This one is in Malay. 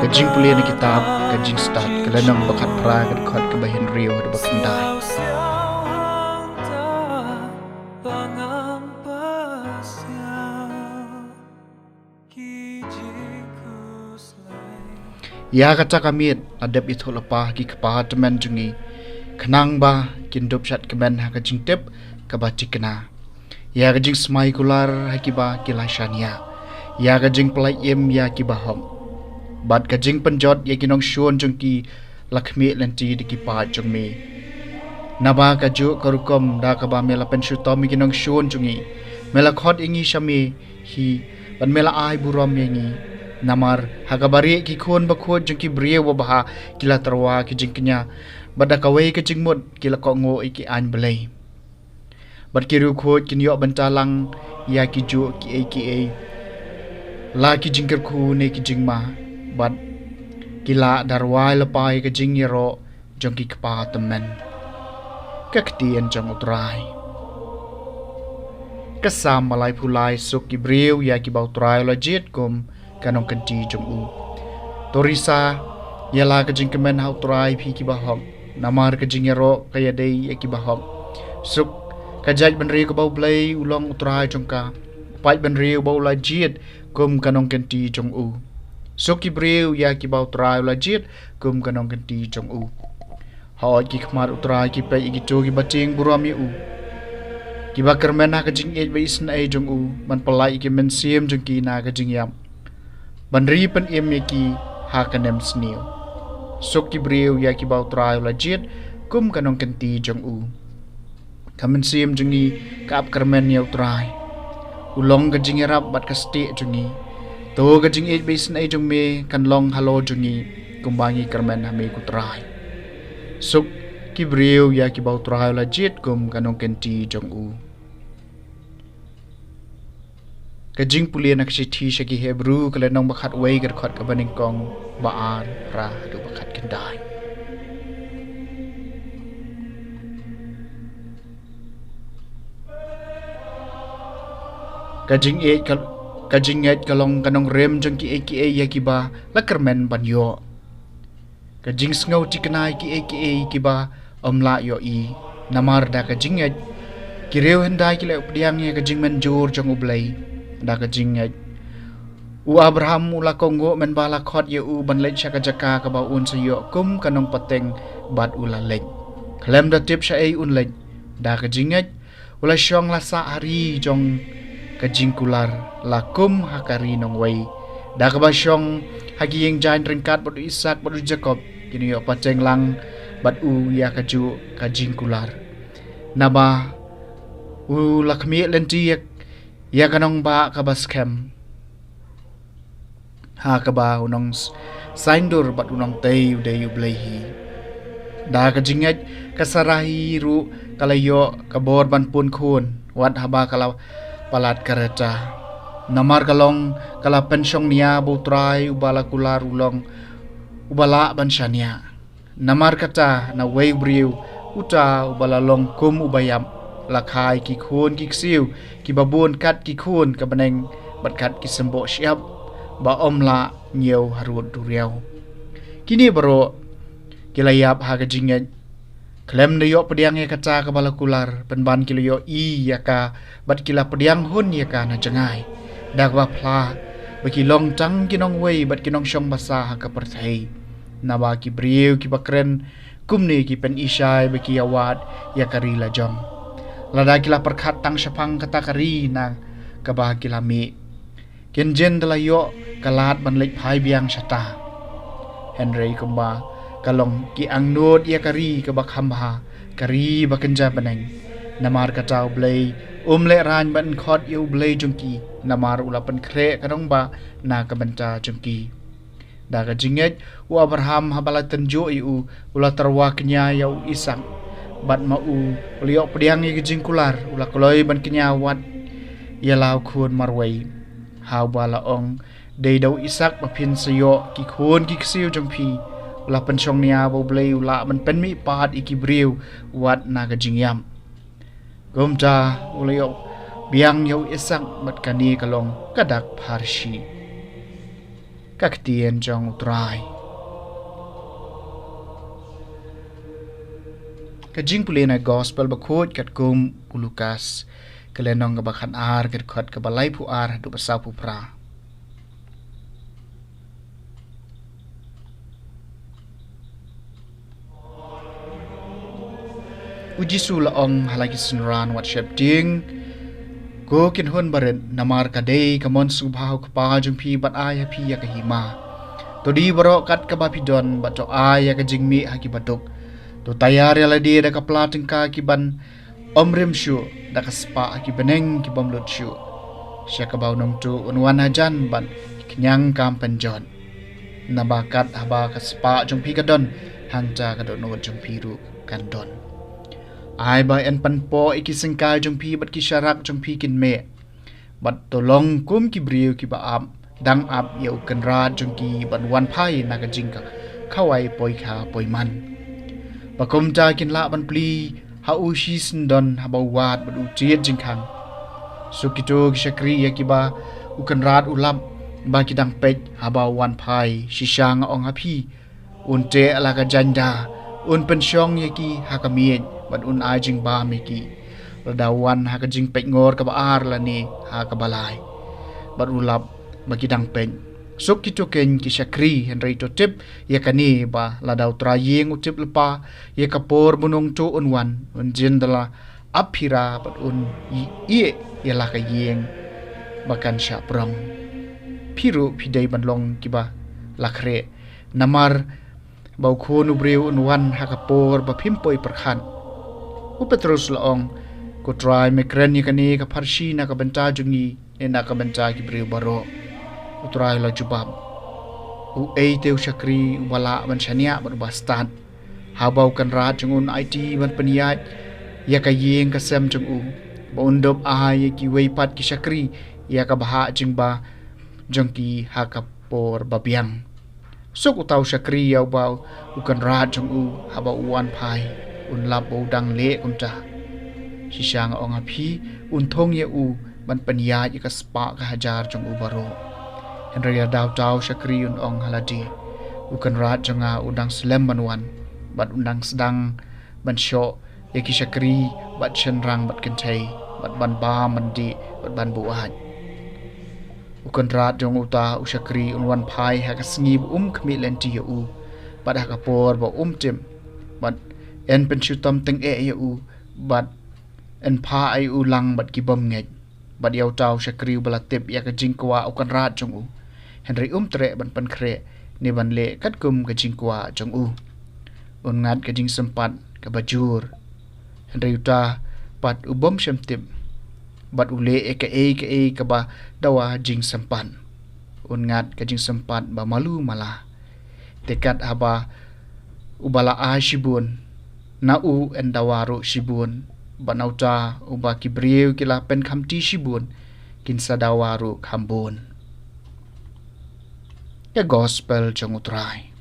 Kajing pulia na kitab, kajing start, kalanang bakat pra, kadkot kabahin rio, da bakandai. Ya kata kamit, adab itu lepah ki kepah teman jungi. Kenang ba, kindup syat kemen ha kajing tip, kabati kena. Ya kajing semai kular hakiba kilashania. Ya kajing pelai im ya kibahom. Bat kajing penjot ya kinong syun jungki lakmi lenti di kipa jungmi. Naba kaju karukom da kaba mela pensyutom kinong syun jungi. Mela khot ingi syami hi ban mela ai burom yengi. Namar hagabari ki khon bakhot jungki brie wabaha kila tarwa ki jingknya bada kawai ke jingmut kila ko ngo iki an belai. Bad kiru khot kin yo bentalang ya ki ju ki aka la ki jingker khu ne ki jingma bad kila darwai lepai ke jingyero jongki kpa temen kaktian jong utrai kasam malai pulai suk ki briu ya ki bautrai lojit kum kanong kanti jong u torisa yala ke jingkemen hau utrai phi ki bahom namar ke jingyero kaya dei ya ki bahom suk kajaj benri ko bau blai ulong utrai jongka pai benri bau lajit kum kanong kanti jong u Suki briu ya ki bau trai lajit kum kanong kanti jong u. Hoi ki kmar utrai ki pe igi to ki bating buram u. Ki bakar mena ka jing ej ba isna e jong u man palai ki men siem jong ki na ka jing yam. Banri pen em ki ha kanem snil. Suki briu ya ki bau trai lajit kum kanong kanti jong u. Kamen siem jong ni ka ap karmen ya utrai. Ulong ka jing yarap bat ka sti jong ni. To gajing ej basin ay jong me kan long halo jongi kumbangi karmen hame kutrai. Suk kibriu ya ki bau trai lajit kum kanong kenti jong u. Gajing pulia nak sithi shaki hebru kalenong bakat wei garkot kabaning kong baan ra do bakat kendai. Kajing ej kalong kanong rem jong ki aka ya kiba lakermen banyo. Kajing sngau ti kenai ki aka kiba omla yo i namar da kajing ej kireu hendai ki le pdiang ya kajing men jur jong ublai da kajing ej u Abraham ula kongo men bala khot ye u ban lech ka jaka ka ba un sayo kum kanong pateng bat ula lech klem da tip sha ei un lech da kajing ej ula syong la sa hari jong kajing kular lakum hakari nong wei da ka basyong hagi yang jain ringkat badu Isak badu Jacob kini yo pateng lang bat u ya kaju kajing kular naba u lakmi lenti ya kanong ba ka baskem ha ka ba unong saindur bat unong tei ude yu blehi da kajing ej kasarahi ru kalayo kabor ban pun khun wat haba kala palat kereta namar kalong kala pensyong nia butrai ubala kular ulong ubala bansyania namar kata na wei briu uta ubala long kum ubayam lakai ki khun ki siu ki babun kat ki khun ka baneng bat kat ki sembo siap ba omla nyeu harut duriau kini baro kilayap ha ka jinget klem de yo pediang ya kaca ka bala kular penban kilo yo i ya ka bat kila pediang hun ya ka na jangai dak ba pla baki long tang kinong wei bat kinong syong basa ha ka perthai na ba ki briu ki bakren kumni ki pen isai baki awat ya karila jong lada kila perkhat tang syapang kata kari na ka ba kila mi kenjen dela yo kalat ban lek phai biang syata Henry kumba kalong ki ang nod ya kari ka bakhamba kari bakenja baneng namar katau blai le ran ban khot yu blai jungki namar ulapan kre kanong ba na ka banta jungki da ka jinget u Abraham habala tenjo yu ula tarwa kenya yau Isak bat ma u liok pediang ye jingkular ula koloi ban kenya wat ya lau khun marwei ha bala ong dei dau Isak mapin sayo ki khun ki ksiu jungpi ula pensyong nia bau blai ula man pen mi pat iki briu wat na ka jingyam gomta ula yo biang yo Isak mat kani kalong kadak parshi các tiền trong utrai cái jing pulina gospel bakut kat kum Lukas kelenong kabakhan ar kat khat kabalai pu ar du pasau pu pra uji sula ong halagi sunran wat shep ding ko kin hon baret namar kadei kamon subhau kpa jumpi bat aya pi ya kahima to di baro kat ka bapidon bat to aya ka jingmi haki batuk to tayar ya ladi da ka plating ka ki ban omrim shu da ka spa ki beneng ki bomlut shu sya ka bau nong tu unwan hajan ban knyang kam penjon nabakat haba ka spa jumpi kadon hangja ka do no jumpi ru kan don ai ba en pan po ikisengkai jumpi bat ki syarak jumpi kin me bat tolong kum ki briu ki ba am dang ap yeu kan ra jumki ban wan phai na ka jingka khawai poi kha poi man ba kum ta kin la ban pli ha u shi sin don ha ba wat ba u chiet jingkhang sukito ki shakri ya ki ba u kan rat u lap ba ki dang pek ha ba wan phai shishang ong ha phi un te ala ka janda un pen syong ya ki ha ka mien bat un ai jing ba me ki radawan ha ka jing pek ngor ka ba ar la ni ha ka balai bat ulap bagi dang pen sok ki to ken ki shakri henry to tip ya kani ba la dau tra yeng u tip lepa ya ka por bunong to un wan un jin dala aphira bat un i ya la ka yeng bakan sha prong phiru phidei ban long ki ba lakhre namar bau khonu breu un wan ha ka por ba phim poi perkhan u petrus laong ko try me kren kani ka pharshi na ka banta jungi ena ka banta ki breu baro u try la jubab u ei teu shakri wala ban shania bar bastan ha bau kan ra jungun it ban paniat ya ka yeng ka sem jung u ba undop a ye ki wei pat ki shakri ya ka baha jingba jongki ha ka por babiang sok utau shakri yau bau ukan ra jung u ha ba wan phai un lap bo dang le kunta shisang ong aphi un thong ye u ban panya ye ka spa ka hajar jung u baro henry daw taw shakri un ong haladi ukan ra janga udang slem ban wan bat undang sedang ban sho ye ki shakri bat chen rang bat kentai bat ban ba mandi bat ban buat ukan ra jong uta ushakri un wan phai ha ka sngi khmi lenti ye u bat ha ka por ba tim bat en pen chutam teng e ye u bat en pha ai u lang bat ki bom nge bat yaw taw shakri bala tip ya ka jingkwa ukan ra jong u henry tre ban pan khre ni ban le kat kum ka jingkwa jong u un ngat ka jing sempat ka bajur henry uta pat u bom shem tip bat ule e ka ba dawa jing sempan un ngat ka jing sempat ba malu mala tekat haba ubala a shibun na u en dawaru shibun banauta uba kibriu kila pen khamti shibun kin sadawaru khambun the gospel jong utrai